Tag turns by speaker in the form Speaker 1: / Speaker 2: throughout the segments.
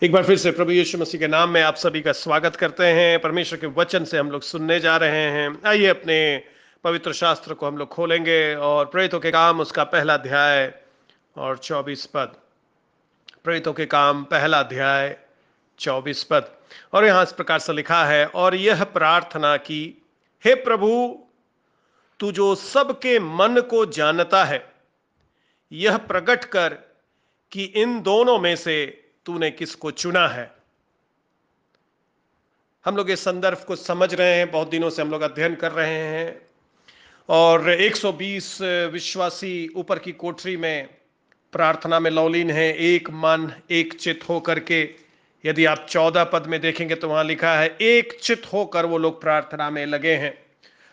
Speaker 1: एक बार फिर से प्रभु यीशु मसीह के नाम में आप सभी का स्वागत करते हैं। परमेश्वर के वचन से हम लोग सुनने जा रहे हैं। आइए अपने पवित्र शास्त्र को हम लोग खोलेंगे और प्रेरितों के काम उसका पहला अध्याय और 24 पद। प्रेरितों के काम पहला अध्याय 24 पद। और यहां इस प्रकार से लिखा है, और यह प्रार्थना की, हे प्रभु, तू जो सबके मन को जानता है, यह प्रकट कर कि इन दोनों में से तूने किसको चुना है। हम लोग इस संदर्भ को समझ रहे हैं, बहुत दिनों से हम लोग अध्ययन कर रहे हैं। और 120 विश्वासी ऊपर की कोठरी में प्रार्थना में लौलीन है, एक मन एक चित होकर के। यदि आप 14 पद में देखेंगे तो वहां लिखा है, एक चित होकर वो लोग प्रार्थना में लगे हैं।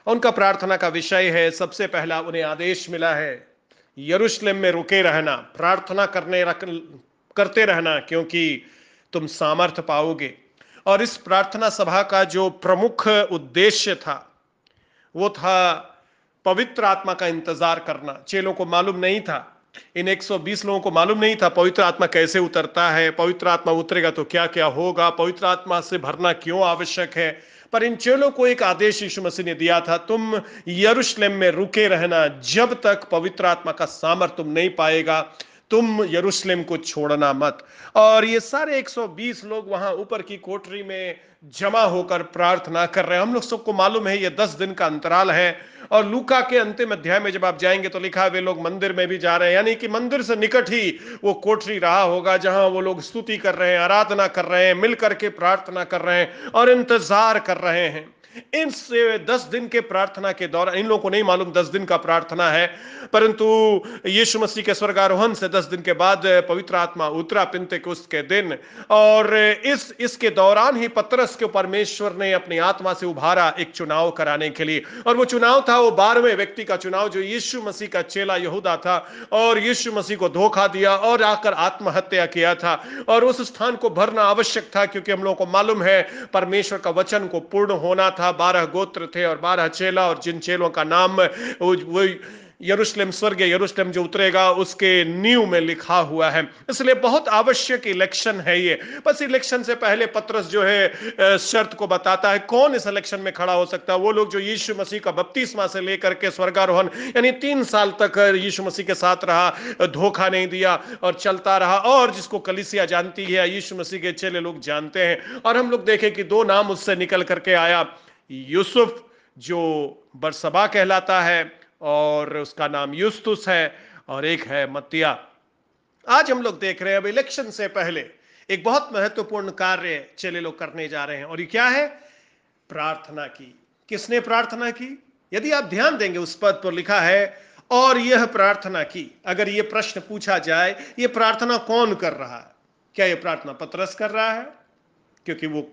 Speaker 1: उनका प्रार्थना का विषय है, सबसे पहला उन्हें आदेश मिला है यरूशलेम में रुके रहना, प्रार्थना करते रहना, क्योंकि तुम सामर्थ पाओगे। और इस प्रार्थना सभा का जो प्रमुख उद्देश्य था वो था पवित्र आत्मा का इंतजार करना। चेलों को मालूम नहीं था, इन 120 लोगों को मालूम नहीं था पवित्र आत्मा कैसे उतरता है, पवित्र आत्मा उतरेगा तो क्या क्या होगा, पवित्र आत्मा से भरना क्यों आवश्यक है। पर इन चेलों को एक आदेश यीशु मसीह ने दिया था, तुम यरूशलेम में रुके रहना, जब तक पवित्र आत्मा का सामर्थ तुम नहीं पाएगा, तुम यरूशलेम को छोड़ना मत। और ये सारे 120 लोग वहां ऊपर की कोठरी में जमा होकर प्रार्थना कर रहे हैं। हम लोग सबको मालूम है ये 10 दिन का अंतराल है। और लूका के अंतिम अध्याय में जब आप जाएंगे तो लिखा है वे लोग मंदिर में भी जा रहे हैं, यानी कि मंदिर से निकट ही वो कोठरी रहा होगा जहां वो लोग स्तुति कर रहे हैं, आराधना कर रहे हैं, मिलकर के प्रार्थना कर रहे हैं और इंतजार कर रहे हैं। इन 10 दिन के प्रार्थना के दौरान, इन लोगों को नहीं मालूम 10 दिन का प्रार्थना है, परंतु यीशु मसीह के स्वर्गारोहण से 10 दिन के बाद पवित्र आत्मा उतरा पिन्तेकुस्त के दिन। और इसके दौरान ही पतरस को परमेश्वर ने अपनी आत्मा से उभारा एक चुनाव कराने के लिए। और वो चुनाव था वो 12वें व्यक्ति का चुनाव, जो यीशु मसीह का चेला यहूदा था और यीशु मसीह को धोखा दिया और आकर आत्महत्या किया था। और उस स्थान को भरना आवश्यक था, क्योंकि हम लोगों को मालूम है परमेश्वर का वचन को पूर्ण होना था। 12 गोत्र थे और 12 चेला, और जिन चेलों का नाम वो यरूशलेम, स्वर्ग यरूशलेम जो उतरेगा उसके नींव में लिखा हुआ है। इसलिए बहुत आवश्यक इलेक्शन है ये। बस इलेक्शन से पहले पतरस जो है शर्त को बताता है कौन इस इलेक्शन में खड़ा हो सकता है। वो लोग जो यीशु मसीह का बपतिस्मा से लेकर के स्वर्गारोहण, यानी 3 साल तक यीशु मसीह के साथ रहा, धोखा नहीं दिया और चलता रहा, और जिसको कलीसिया जानती है, यीशु मसीह के चेले लोग जानते हैं। और हम लोग देखें कि 2 नाम उससे निकल करके आया, यूसुफ जो बरसबा कहलाता है और उसका नाम युस्तुस है, और एक है मत्तिया। आज हम लोग देख रहे हैं अब इलेक्शन से पहले एक बहुत महत्वपूर्ण कार्य चेले लोग करने जा रहे हैं, और ये क्या है? प्रार्थना की। किसने प्रार्थना की? यदि आप ध्यान देंगे उस पद पर लिखा है, और यह प्रार्थना की। अगर यह प्रश्न पूछा जाए यह प्रार्थना कौन कर रहा है? क्या यह प्रार्थना पतरस कर रहा है क्योंकि वो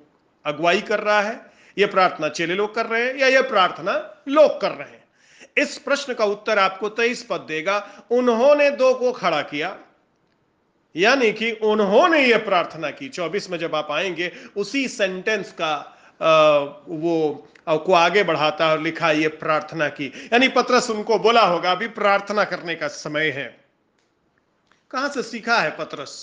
Speaker 1: अगुवाई कर रहा है? यह प्रार्थना चेले लोग कर रहे हैं, या यह प्रार्थना लोग कर रहे हैं? इस प्रश्न का उत्तर आपको 23 पद देगा। उन्होंने 2 को खड़ा किया, यानी कि उन्होंने यह प्रार्थना की। 24 में जब आप आएंगे उसी सेंटेंस का वो को आगे बढ़ाता और लिखा ये प्रार्थना की, यानी पतरस उनको बोला होगा अभी प्रार्थना करने का समय है। कहां से सीखा है पतरस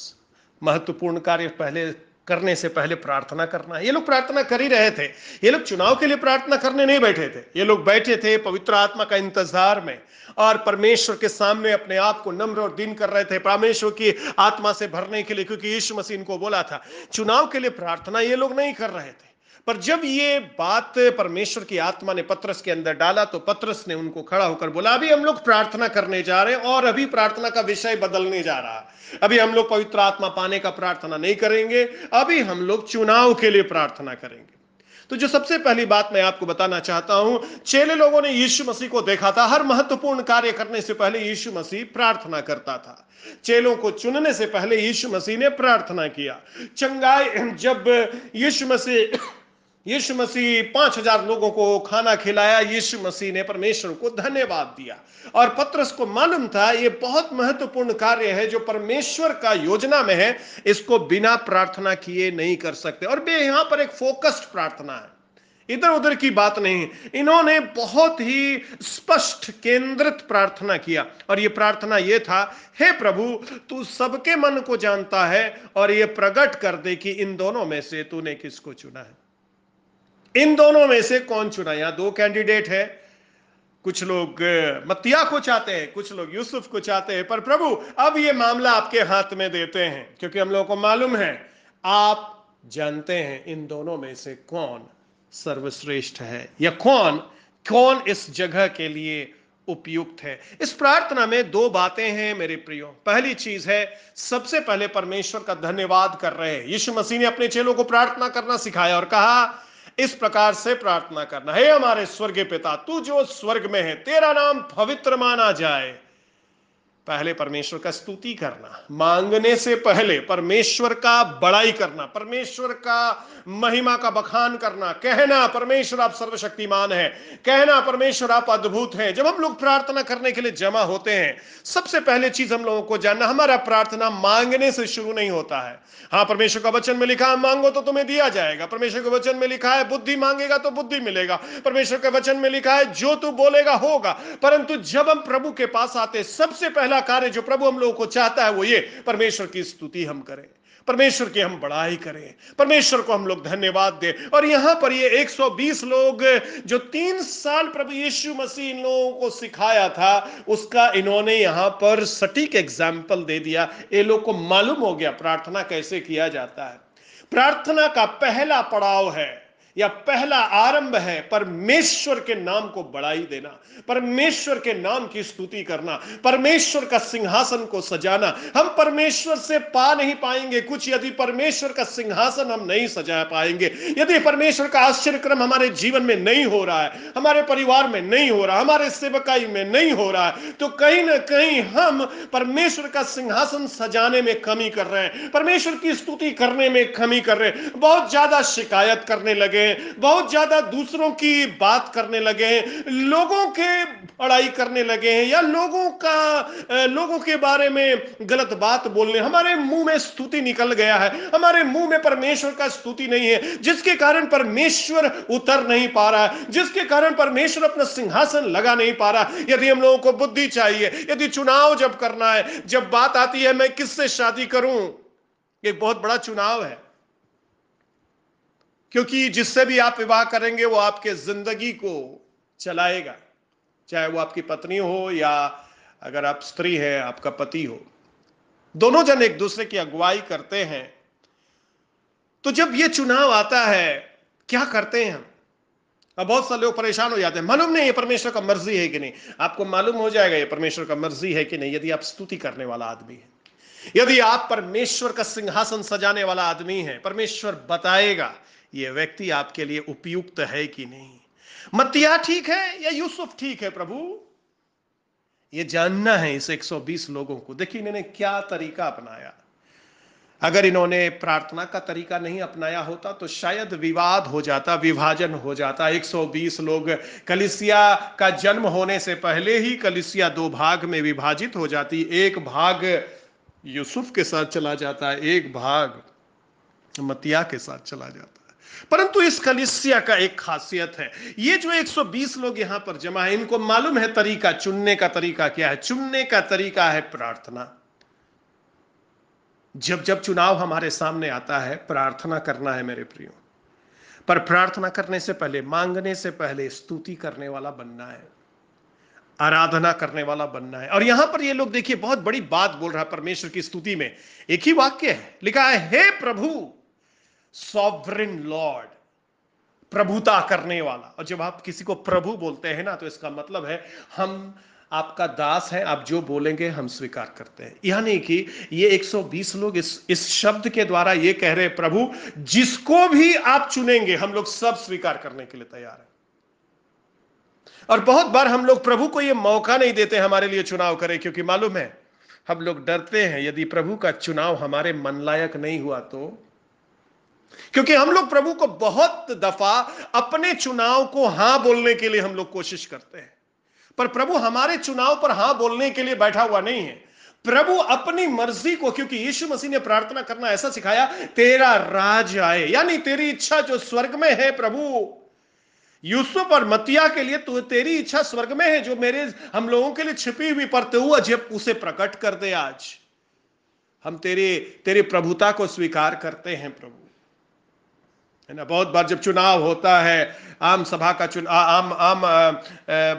Speaker 1: महत्वपूर्ण कार्य पहले करने से पहले प्रार्थना करना? ये लोग प्रार्थना कर ही रहे थे। ये लोग चुनाव के लिए प्रार्थना करने नहीं बैठे थे, ये लोग बैठे थे पवित्र आत्मा का इंतजार में और परमेश्वर के सामने अपने आप को नम्र और दीन कर रहे थे परमेश्वर की आत्मा से भरने के लिए, क्योंकि यीशु मसीह इनको बोला था। चुनाव के लिए प्रार्थना ये लोग नहीं कर रहे थे। पर जब ये बात परमेश्वर की आत्मा ने पतरस के अंदर डाला तो पतरस ने उनको खड़ा होकर बोला, अभी हम लोग प्रार्थना करने जा रहे हैं, और अभी प्रार्थना का विषय बदलने जा रहा है। अभी हम लोग पवित्र आत्मा पाने का प्रार्थना नहीं करेंगे, अभी हम लोग चुनाव के लिए प्रार्थना करेंगे। तो जो सबसे पहली बात मैं आपको बताना चाहता हूं, चेले लोगों ने यीशु मसीह को देखा था, हर महत्वपूर्ण कार्य करने से पहले यीशु मसीह प्रार्थना करता था। चेलों को चुनने से पहले यीशु मसीह ने प्रार्थना किया। चंगाई, जब यीशु मसीह 5000 लोगों को खाना खिलाया, यीशु मसीह ने परमेश्वर को धन्यवाद दिया। और पतरस को मालूम था ये बहुत महत्वपूर्ण कार्य है जो परमेश्वर का योजना में है, इसको बिना प्रार्थना किए नहीं कर सकते। और यहां पर एक फोकस्ड प्रार्थना है, इधर उधर की बात नहीं। इन्होंने बहुत ही स्पष्ट केंद्रित प्रार्थना किया, और यह प्रार्थना यह था, हे प्रभु, तू सबके मन को जानता है और यह प्रकट कर दे कि इन दोनों में से तूने किसको चुना है। इन दोनों में से कौन चुना? यहां दो कैंडिडेट है। कुछ लोग मत्तिया को चाहते हैं, कुछ लोग यूसुफ को चाहते हैं, पर प्रभु अब यह मामला आपके हाथ में देते हैं, क्योंकि हम लोगों को मालूम है आप जानते हैं इन दोनों में से कौन सर्वश्रेष्ठ है, या कौन कौन इस जगह के लिए उपयुक्त है। इस प्रार्थना में दो बातें हैं मेरे प्रियो। पहली चीज है, सबसे पहले परमेश्वर का धन्यवाद कर रहे हैं। यीशु मसीह ने अपने चेलों को प्रार्थना करना सिखाया और कहा इस प्रकार से प्रार्थना करना, हे हमारे स्वर्गीय पिता, तू जो स्वर्ग में है, तेरा नाम पवित्र माना जाए। पहले परमेश्वर का स्तुति करना, मांगने से पहले परमेश्वर का बड़ाई करना, परमेश्वर का महिमा का बखान करना, कहना परमेश्वर आप सर्वशक्तिमान हैं, कहना परमेश्वर आप अद्भुत हैं। जब हम लोग प्रार्थना करने के लिए जमा होते हैं, सबसे पहले चीज हम लोगों को जानना, हमारा प्रार्थना मांगने से शुरू नहीं होता है। हाँ, परमेश्वर का वचन में लिखा है मांगो तो तुम्हें दिया जाएगा। परमेश्वर के वचन में लिखा है बुद्धि मांगेगा तो बुद्धि मिलेगा। परमेश्वर के वचन में लिखा है जो तू बोलेगा होगा। परंतु जब हम प्रभु के पास आते, सबसे पहला कार्य जो प्रभु हम लोगों को चाहता है वो ये, परमेश्वर की स्तुति हम करें, परमेश्वर की हम बड़ाई करें, परमेश्वर को हम लोग धन्यवाद दें। और यहां पर ये 120 लोग जो 3 साल प्रभु यीशु मसीह इन लोगों को सिखाया था, उसका इन्होंने यहां पर सटीक एग्जाम्पल दे दिया। ये लोग को मालूम हो गया प्रार्थना कैसे किया जाता है। प्रार्थना का पहला पड़ाव है या पहला आरंभ है परमेश्वर के नाम को बढ़ाई देना, परमेश्वर के नाम की स्तुति करना, परमेश्वर का सिंहासन को सजाना। हम परमेश्वर से पा नहीं पाएंगे कुछ यदि परमेश्वर का सिंहासन हम नहीं सजा पाएंगे, यदि परमेश्वर का आश्चर्यक्रम हमारे जीवन में नहीं हो रहा है, हमारे परिवार में नहीं हो रहा, हमारे सेवकाई में नहीं हो रहा है, तो कहीं ना कहीं हम परमेश्वर का सिंहासन सजाने में कमी कर रहे हैं, परमेश्वर की स्तुति करने में कमी कर रहे हैं। बहुत ज्यादा शिकायत करने लगे, बहुत ज्यादा दूसरों की बात करने लगे हैं, लोगों के बड़ाई करने लगे हैं, या लोगों के बारे में गलत बात बोलने। हमारे मुंह में स्तुति निकल गया है, हमारे मुंह में परमेश्वर का स्तुति नहीं है, जिसके कारण परमेश्वर उतर नहीं पा रहा है, जिसके कारण परमेश्वर अपना सिंहासन लगा नहीं पा रहा। यदि हम लोगों को बुद्धि चाहिए, यदि चुनाव जब करना है, जब बात आती है मैं किससे शादी करूं, एक बहुत बड़ा चुनाव है, क्योंकि जिससे भी आप विवाह करेंगे वो आपके जिंदगी को चलाएगा, चाहे वो आपकी पत्नी हो या अगर आप स्त्री है आपका पति हो, दोनों जन एक दूसरे की अगुवाई करते हैं। तो जब ये चुनाव आता है, क्या करते हैं हम? अब बहुत सारे लोग परेशान हो जाते हैं, मालूम नहीं ये परमेश्वर का मर्जी है कि नहीं। आपको मालूम हो जाएगा ये परमेश्वर का मर्जी है कि नहीं यदि आप स्तुति करने वाला आदमी है, यदि आप परमेश्वर का सिंहासन सजाने वाला आदमी है। परमेश्वर बताएगा ये व्यक्ति आपके लिए उपयुक्त है कि नहीं। मत्तिया ठीक है या यूसुफ ठीक है प्रभु, ये जानना है इस 120 लोगों को। देखिए इन्होंने क्या तरीका अपनाया। अगर इन्होंने प्रार्थना का तरीका नहीं अपनाया होता तो शायद विवाद हो जाता, विभाजन हो जाता। 120 लोग, कलीसिया का जन्म होने से पहले ही कलीसिया 2 भाग में विभाजित हो जाती। एक भाग यूसुफ के साथ चला जाता है, एक भाग मत्तिया के साथ चला जाता है। परंतु इस कलीसिया का एक खासियत है, ये जो 120 लोग यहां पर जमा है, इनको मालूम है तरीका, चुनने का तरीका क्या है। चुनने का तरीका है प्रार्थना। जब जब चुनाव हमारे सामने आता है, प्रार्थना करना है मेरे प्रियो। पर प्रार्थना करने से पहले, मांगने से पहले स्तुति करने वाला बनना है, आराधना करने वाला बनना है। और यहां पर ये लोग देखिए बहुत बड़ी बात बोल रहा है परमेश्वर की स्तुति में। एक ही वाक्य है, लिखा है हे प्रभु, सॉवरेन लॉर्ड, प्रभुता करने वाला। और जब आप किसी को प्रभु बोलते हैं ना, तो इसका मतलब है हम आपका दास है, आप जो बोलेंगे हम स्वीकार करते हैं। यानी कि ये 120 लोग इस शब्द के द्वारा ये कह रहे हैं, प्रभु जिसको भी आप चुनेंगे हम लोग सब स्वीकार करने के लिए तैयार हैं। और बहुत बार हम लोग प्रभु को ये मौका नहीं देते हमारे लिए चुनाव करें, क्योंकि मालूम है हम लोग डरते हैं यदि प्रभु का चुनाव हमारे मन लायक नहीं हुआ तो। क्योंकि हम लोग प्रभु को बहुत दफा अपने चुनाव को हां बोलने के लिए हम लोग कोशिश करते हैं, पर प्रभु हमारे चुनाव पर हां बोलने के लिए बैठा हुआ नहीं है। प्रभु अपनी मर्जी को, क्योंकि यीशु मसीह ने प्रार्थना करना ऐसा सिखाया, तेरा राज आए, यानी तेरी इच्छा जो स्वर्ग में है प्रभु यूसुफ और मतिया के लिए तो तेरी इच्छा स्वर्ग में है, जो मेरे हम लोगों के लिए छिपी हुई पर तू अजब उसे प्रकट कर दे। आज हम तेरे तेरे प्रभुता को स्वीकार करते हैं प्रभु, है ना। बहुत बार जब चुनाव होता है, आम सभा का चुनाव, आम आम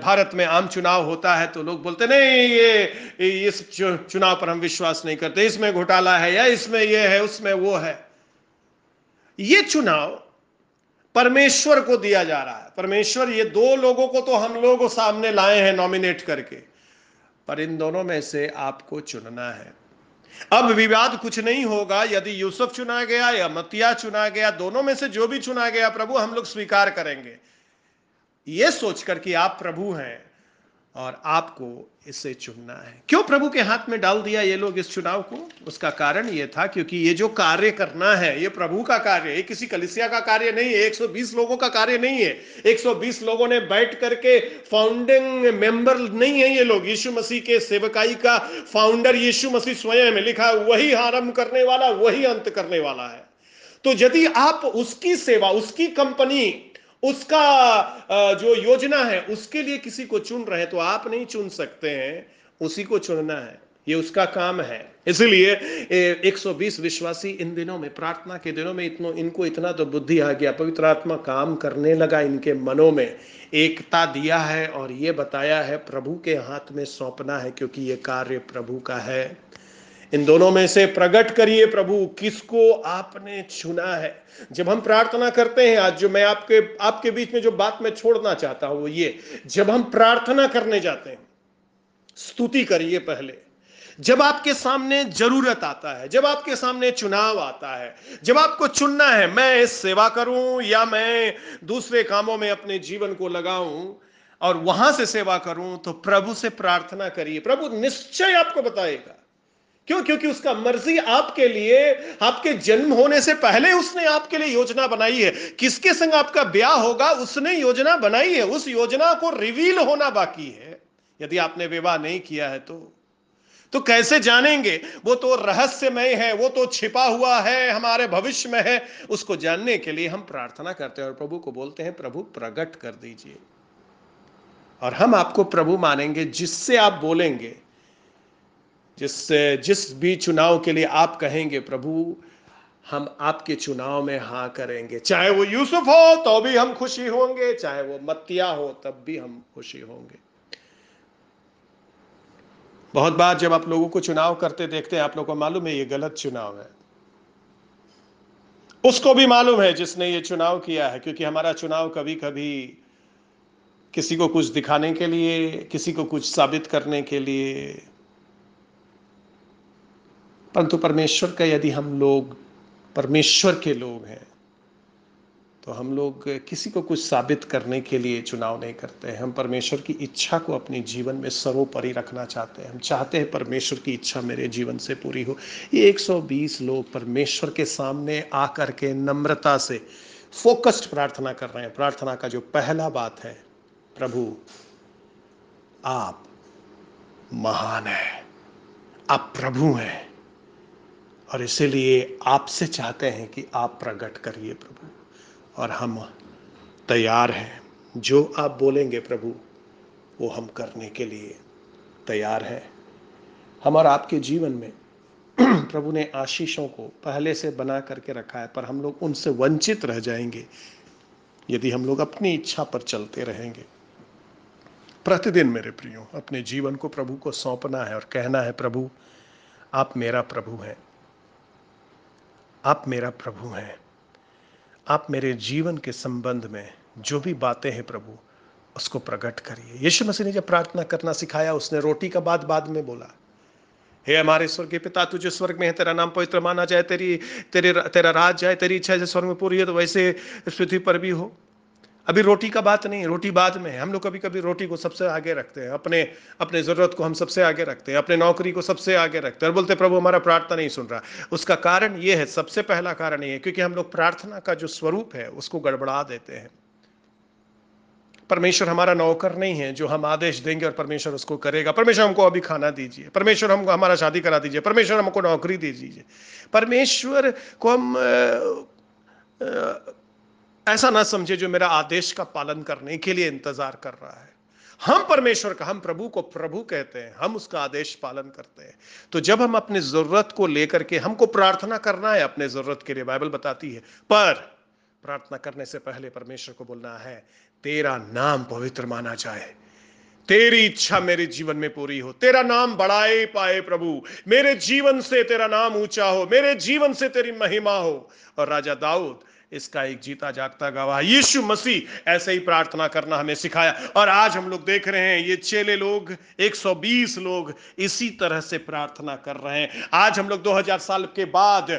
Speaker 1: भारत में आम चुनाव होता है, तो लोग बोलते नहीं, ये इस चुनाव पर हम विश्वास नहीं करते, इसमें घोटाला है, या इसमें ये है, उसमें वो है। ये चुनाव परमेश्वर को दिया जा रहा है। परमेश्वर ये दो लोगों को तो हम लोगों सामने लाए हैं नॉमिनेट करके, पर इन दोनों में से आपको चुनना है। अब विवाद कुछ नहीं होगा, यदि यूसुफ चुना गया या मतिया चुना गया, दोनों में से जो भी चुना गया प्रभु हम लोग स्वीकार करेंगे, यह सोचकर कि आप प्रभु हैं और आपको इसे चुनना है। क्यों प्रभु के हाथ में डाल दिया ये लोग इस चुनाव को? उसका कारण यह था क्योंकि ये जो कार्य करना है ये प्रभु का कार्य है, ये किसी कलीसिया का कार्य नहीं है, 120 लोगों का कार्य नहीं है। 120 लोगों ने बैठ करके फाउंडिंग मेंबर नहीं है ये लोग। यीशु मसीह के सेवकाई का फाउंडर यीशु मसीह स्वयं है, लिखा वही आरंभ करने वाला वही अंत करने वाला है। तो यदि आप उसकी सेवा, उसकी कंपनी, उसका जो योजना है उसके लिए किसी को चुन रहे हैं, तो आप नहीं चुन सकते हैं, उसी को चुनना है, ये उसका काम है। इसलिए 120 विश्वासी इन दिनों में, प्रार्थना के दिनों में, इनको इतना तो बुद्धि आ गया, पवित्र आत्मा काम करने लगा इनके मनों में, एकता दिया है और ये बताया है प्रभु के हाथ में सौंपना है, क्योंकि ये कार्य प्रभु का है। इन दोनों में से प्रकट करिए प्रभु किसको आपने चुना है। जब हम प्रार्थना करते हैं, आज जो मैं आपके बीच में जो बात मैं छोड़ना चाहता हूं वो ये, जब हम प्रार्थना करने जाते हैं, स्तुति करिए पहले। जब आपके सामने जरूरत आता है, जब आपके सामने चुनाव आता है, जब आपको चुनना है मैं सेवा करूं या मैं दूसरे कामों में अपने जीवन को लगाऊं और वहां से सेवा करूं, तो प्रभु से प्रार्थना करिए, प्रभु निश्चय आपको बताएगा। क्यों? क्योंकि उसका मर्जी आपके लिए, आपके जन्म होने से पहले उसने आपके लिए योजना बनाई है। किसके संग आपका ब्याह होगा उसने योजना बनाई है, उस योजना को रिवील होना बाकी है। यदि आपने विवाह नहीं किया है तो कैसे जानेंगे? वो तो रहस्यमय है, वो तो छिपा हुआ है, हमारे भविष्य में है। उसको जानने के लिए हम प्रार्थना करते हैं और प्रभु को बोलते हैं प्रभु प्रकट कर दीजिए। और हम आपको प्रभु मानेंगे जिससे आप बोलेंगे, जिस भी चुनाव के लिए आप कहेंगे प्रभु हम आपके चुनाव में हां करेंगे। चाहे वो यूसुफ हो तो भी हम खुशी होंगे, चाहे वो मत्तिया हो तब भी हम खुशी होंगे। बहुत बार जब आप लोगों को चुनाव करते देखते हैं, आप लोगों को मालूम है ये गलत चुनाव है, उसको भी मालूम है जिसने ये चुनाव किया है, क्योंकि हमारा चुनाव कभी कभी किसी को कुछ दिखाने के लिए, किसी को कुछ साबित करने के लिए, परंतु परमेश्वर का, यदि हम लोग परमेश्वर के लोग हैं तो हम लोग किसी को कुछ साबित करने के लिए चुनाव नहीं करते हैं। हम परमेश्वर की इच्छा को अपने जीवन में सर्वोपरि रखना चाहते हैं। हम चाहते हैं परमेश्वर की इच्छा मेरे जीवन से पूरी हो। ये 120 लोग परमेश्वर के सामने आकर के नम्रता से फोकस्ड प्रार्थना कर रहे हैं। प्रार्थना का जो पहला बात है, प्रभु आप महान हैं, आप प्रभु हैं, और इसीलिए आपसे चाहते हैं कि आप प्रकट करिए प्रभु, और हम तैयार हैं। जो आप बोलेंगे प्रभु वो हम करने के लिए तैयार हैं। हम और आपके जीवन में प्रभु ने आशीषों को पहले से बना करके रखा है, पर हम लोग उनसे वंचित रह जाएंगे यदि हम लोग अपनी इच्छा पर चलते रहेंगे। प्रतिदिन मेरे प्रियो अपने जीवन को प्रभु को सौंपना है और कहना है प्रभु आप मेरा प्रभु हैं, आप मेरा प्रभु हैं। आप मेरे जीवन के संबंध में जो भी बातें हैं प्रभु उसको प्रकट करिए। यीशु मसीह ने जब प्रार्थना करना सिखाया, उसने रोटी का बाद में बोला, हे हमारे स्वर्गीय पिता तू जो स्वर्ग में है, तेरा नाम पवित्र माना जाए, तेरा राज जाए, तेरी इच्छा जैसे स्वर्ग में पूरी है तो वैसे पृथ्वी पर भी हो। अभी रोटी का बात नहीं, रोटी बाद में। हम लोग कभी कभी रोटी को सबसे आगे रखते हैं, अपने जरूरत को हम सबसे आगे रखते हैं, अपने नौकरी को सबसे आगे रखते हैं और बोलते हैं प्रभु हमारा प्रार्थना नहीं सुन रहा। उसका कारण ये है, सबसे पहला कारण ये है क्योंकि हम लोग प्रार्थना का जो स्वरूप है उसको गड़बड़ा देते हैं। परमेश्वर हमारा नौकर नहीं है जो हम आदेश देंगे और परमेश्वर उसको करेगा। परमेश्वर हमको अभी खाना दीजिए, परमेश्वर हमको हमारा शादी करा दीजिए, परमेश्वर हमको नौकरी दीजिए। परमेश्वर को हम ऐसा ना समझे जो मेरा आदेश का पालन करने के लिए इंतजार कर रहा है। हम परमेश्वर का, हम प्रभु को प्रभु कहते हैं, हम उसका आदेश पालन करते हैं। तो जब हम अपनी जरूरत को लेकर के, हमको प्रार्थना करना है अपने जरूरत के लिए, बाइबल बताती है, पर प्रार्थना करने से पहले परमेश्वर को बोलना है, तेरा नाम पवित्र माना जाए, तेरी इच्छा मेरे जीवन में पूरी हो, तेरा नाम बढ़ाए पाए प्रभु, मेरे जीवन से तेरा नाम ऊंचा हो, मेरे जीवन से तेरी महिमा हो। और राजा दाऊद इसका एक जीता जागता गवाह, यीशु मसीह ऐसे ही प्रार्थना करना हमें सिखाया। और आज हम लोग देख रहे हैं ये चेले लोग, 120 लोग इसी तरह से प्रार्थना कर रहे हैं। आज हम लोग 2000 साल के बाद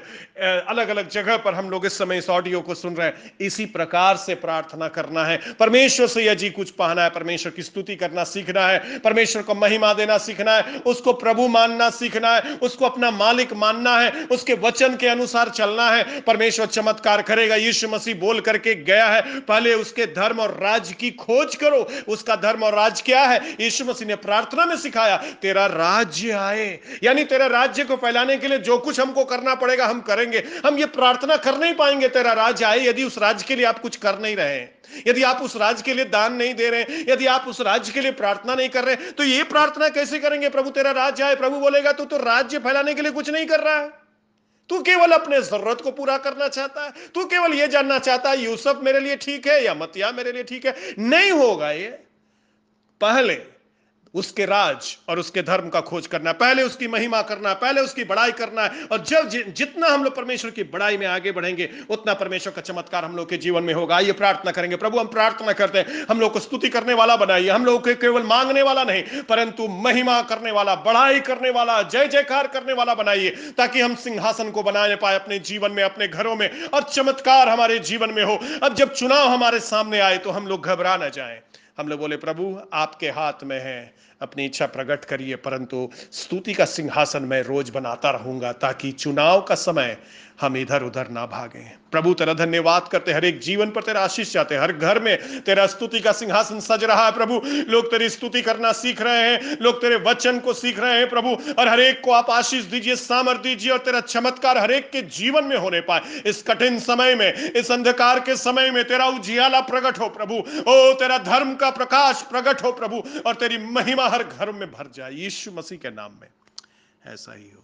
Speaker 1: अलग अलग जगह पर हम लोग इस समय इस ऑडियो को सुन रहे हैं। इसी प्रकार से प्रार्थना करना है, परमेश्वर से यदि कुछ पाना है, परमेश्वर की स्तुति करना सीखना है, परमेश्वर को महिमा देना सीखना है, उसको प्रभु मानना सीखना है, उसको अपना मालिक मानना है, उसके वचन के अनुसार चलना है, परमेश्वर चमत्कार करेगा। यीशु मसीह बोल करके गया है, पहले उसके धर्म और राज्य की खोज करो। उसका धर्म और राज्य क्या है? यीशु मसीह ने प्रार्थना में सिखाया, तेरा राज्य आए, यानी तेरे राज्य को फैलाने के लिए जो कुछ हमको करना पड़ेगा हम करेंगे। हम ये प्रार्थना कर नहीं पाएंगे तेरा राज्य आए, यदि उस राज्य के लिए आप कुछ कर नहीं रहे, यदि आप उस राज्य के लिए दान नहीं दे रहे, यदि आप उस राज्य के लिए प्रार्थना नहीं कर रहे, तो ये प्रार्थना कैसे करेंगे प्रभु तेरा राज्य आए? प्रभु बोलेगा तू तो राज्य फैलाने के लिए कुछ नहीं कर रहा है, तू केवल अपने जरूरत को पूरा करना चाहता है, तू केवल यह जानना चाहता है यूसुफ मेरे लिए ठीक है या मत्तिया मेरे लिए ठीक है। नहीं होगा ये। पहले उसके राज और उसके धर्म का खोज करना, पहले उसकी महिमा करना, पहले उसकी बड़ाई करना है। और जब जितना हम लोग परमेश्वर की बड़ाई में आगे बढ़ेंगे, उतना परमेश्वर का चमत्कार हम लोग के जीवन में होगा। आइए प्रार्थना करेंगे। प्रभु हम प्रार्थना करते हैं, हम लोग को स्तुति करने वाला बनाइए, हम लोग को केवल मांगने वाला नहीं परंतु महिमा करने वाला, बड़ाई करने वाला, जय जयकार करने वाला बनाइए, ताकि हम सिंहासन को बनाने पाए अपने जीवन में, अपने घरों में, और चमत्कार हमारे जीवन में हो। अब जब चुनाव हमारे सामने आए तो हम लोग घबरा ना जाएं। हम लोग बोले प्रभु आपके हाथ में है, अपनी इच्छा प्रकट करिए, परंतु स्तुति का सिंहासन मैं रोज बनाता रहूंगा, ताकि चुनाव का समय हम इधर उधर ना भागें। प्रभु तेरा धन्यवाद करते, हर एक जीवन पर तेरा आशीष चाहते, हर घर में तेरा स्तुति का सिंहासन सज रहा है प्रभु। लोग तेरी स्तुति करना सीख रहे हैं, लोग तेरे वचन को सीख रहे हैं प्रभु, और हर एक को आप आशीष दीजिए, सामर्थ दीजिए, और तेरा चमत्कार हर एक के जीवन में होने पाए। इस कठिन समय में, इस अंधकार के समय में तेरा उजियाला प्रकट हो प्रभु। ओ तेरा धर्म का प्रकाश प्रकट हो प्रभु, और तेरी महिमा हर घर में भर जाए। यीशु मसीह के नाम में ऐसा ही हो।